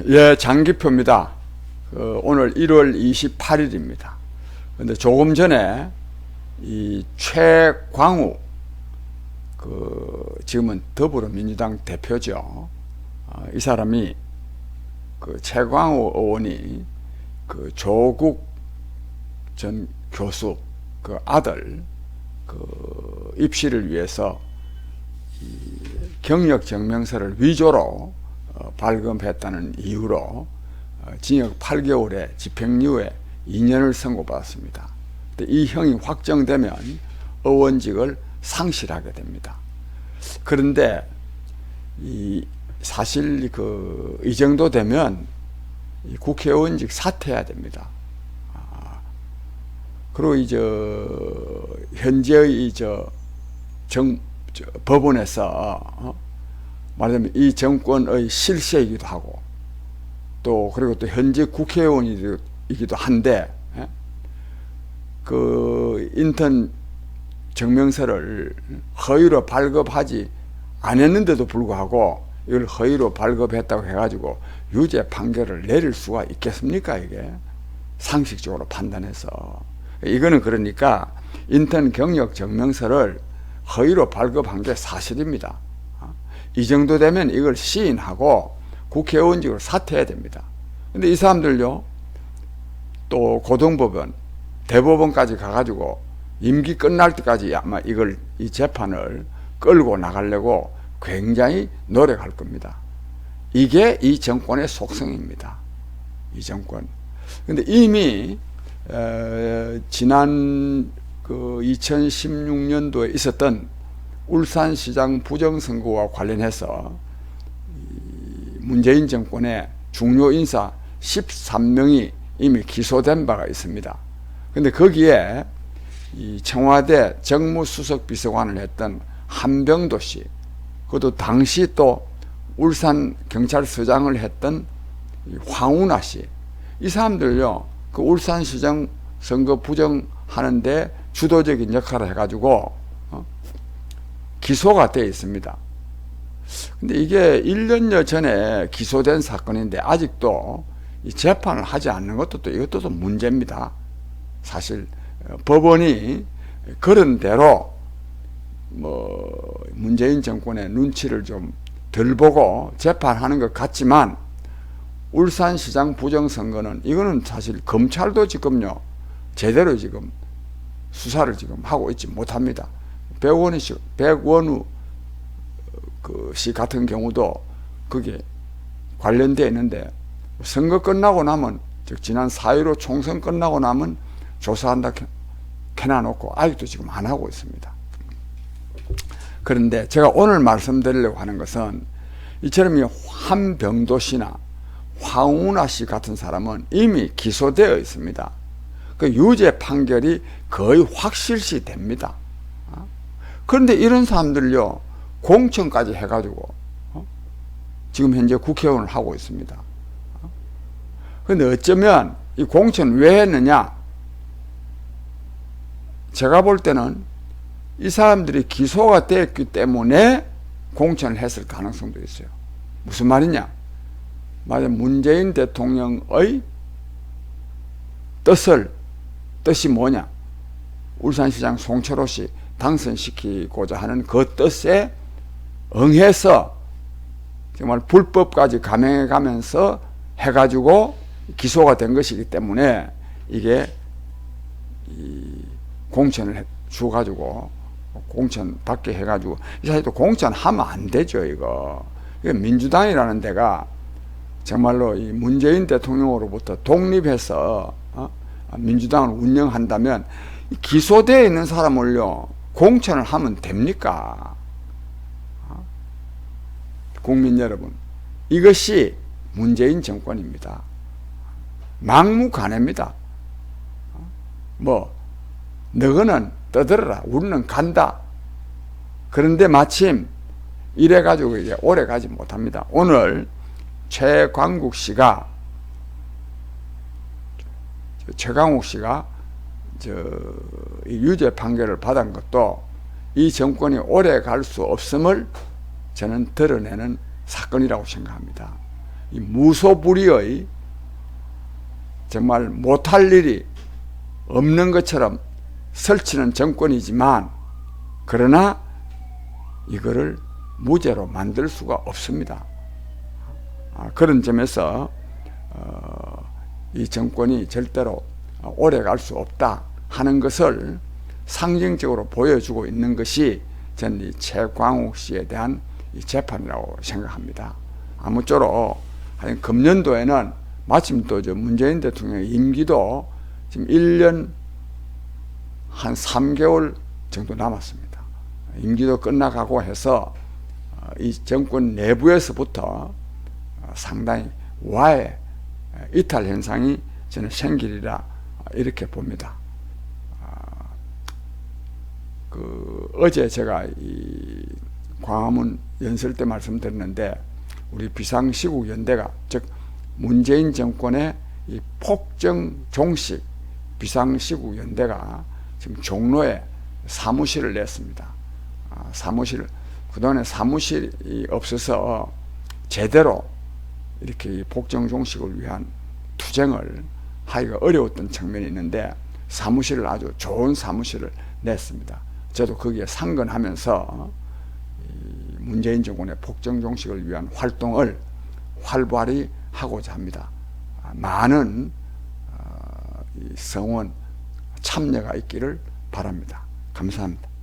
예, 장기표입니다. 오늘 1월 28일입니다. 근데 조금 전에 이 최광우, 지금은 더불어민주당 대표죠. 이 사람이 최광우 의원이 조국 전 교수 아들 입시를 위해서 경력 증명서를 위조로 발급했다는 이유로 징역 8개월에 집행유예 2년을 선고받았습니다. 이 형이 확정되면 의원직을 상실하게 됩니다. 그런데 사실 이 정도 되면 국회의원직 사퇴해야 됩니다. 그리고 현재의 법원에서 말하자면 이 정권의 실세이기도 하고 그리고 또 현재 국회의원이기도 한데 인턴 증명서를 허위로 발급하지 않았는데도 불구하고 이걸 허위로 발급했다고 해가지고 유죄 판결을 내릴 수가 있겠습니까? 이게 상식적으로 판단해서 이거는 그러니까 인턴 경력 증명서를 허위로 발급한 게 사실입니다. 이 정도 되면 이걸 시인하고 국회의원직을 사퇴해야 됩니다. 근데 이 사람들요, 또 고등법원, 대법원까지 가가지고 임기 끝날 때까지 아마 이 재판을 끌고 나가려고 굉장히 노력할 겁니다. 이게 이 정권의 속성입니다. 이 정권. 근데 이미 지난 2016년도에 있었던 울산시장 부정선거와 관련해서 문재인 정권의 중요 인사 13명이 이미 기소된 바가 있습니다. 근데 거기에 이 청와대 정무수석 비서관을 했던 한병도 씨, 그것도 당시 또 울산 경찰서장을 했던 황운하 씨, 이 사람들요, 울산시장 선거 부정하는데 주도적인 역할을 해가지고 기소가 되어 있습니다. 근데 이게 1년여 전에 기소된 사건인데 아직도 이 재판을 하지 않는 것도 이것도 좀 문제입니다. 사실 법원이 그런 대로 문재인 정권의 눈치를 좀 덜 보고 재판하는 것 같지만 울산시장 부정선거는 이거는 사실 검찰도 지금요 제대로 지금 수사를 지금 하고 있지 못합니다. 백원우 씨 같은 경우도 그게 관련되어 있는데 선거 끝나고 나면 즉 지난 4.15 총선 끝나고 나면 조사한다 해놔놓고 아직도 지금 안 하고 있습니다. 그런데 제가 오늘 말씀드리려고 하는 것은 이처럼 한병도 씨나 황운하 씨 같은 사람은 이미 기소되어 있습니다. 그 유죄 판결이 거의 확실시 됩니다. 그런데 이런 사람들요 공천까지 해가지고 지금 현재 국회의원을 하고 있습니다. 그런데 어쩌면 이 공천 왜 했느냐? 제가 볼 때는 이 사람들이 기소가 됐기 때문에 공천을 했을 가능성도 있어요. 무슨 말이냐? 맞아, 문재인 대통령의 뜻이 뭐냐? 울산시장 송철호 씨 당선시키고자 하는 그 뜻에 응해서 정말 불법까지 감행해 가면서 해가지고 기소가 된 것이기 때문에 이게 공천을 주가지고 공천 받게 해가지고 이 사실도 공천하면 안 되죠. 이거 민주당이라는 데가 정말로 이 문재인 대통령으로부터 독립해서 민주당을 운영한다면 기소되어 있는 사람을요 공천을 하면 됩니까? 국민 여러분, 이것이 문재인 정권입니다. 막무가내입니다. 너희는 떠들어라, 우리는 간다. 그런데 마침 이래가지고 이제 오래 가지 못합니다. 오늘 최광욱 씨가 유죄 판결을 받은 것도 이 정권이 오래 갈 수 없음을 저는 드러내는 사건이라고 생각합니다. 이 무소불위의 정말 못할 일이 없는 것처럼 설치는 정권이지만, 그러나 이거를 무죄로 만들 수가 없습니다. 그런 점에서 이 정권이 절대로 오래 갈 수 없다 하는 것을 상징적으로 보여주고 있는 것이 저는 이 최광욱 씨에 대한 이 재판이라고 생각합니다. 아무쪼록 금년도에는 마침 또 문재인 대통령의 임기도 지금 1년 한 3개월 정도 남았습니다. 임기도 끝나가고 해서 이 정권 내부에서부터 상당히 와해, 이탈 현상이 저는 생기리라 이렇게 봅니다. 어제 제가 이 광화문 연설 때 말씀드렸는데, 우리 비상시국연대가, 즉 문재인 정권의 이 폭정 종식 비상시국연대가 지금 종로에 사무실을 냈습니다. 그동안에 사무실이 없어서 제대로 이렇게 폭정 종식을 위한 투쟁을 하기가 어려웠던 측면이 있는데, 사무실을, 아주 좋은 사무실을 냈습니다. 저도 거기에 상근하면서 문재인 정권의 폭정 종식을 위한 활동을 활발히 하고자 합니다. 많은 성원 참여가 있기를 바랍니다. 감사합니다.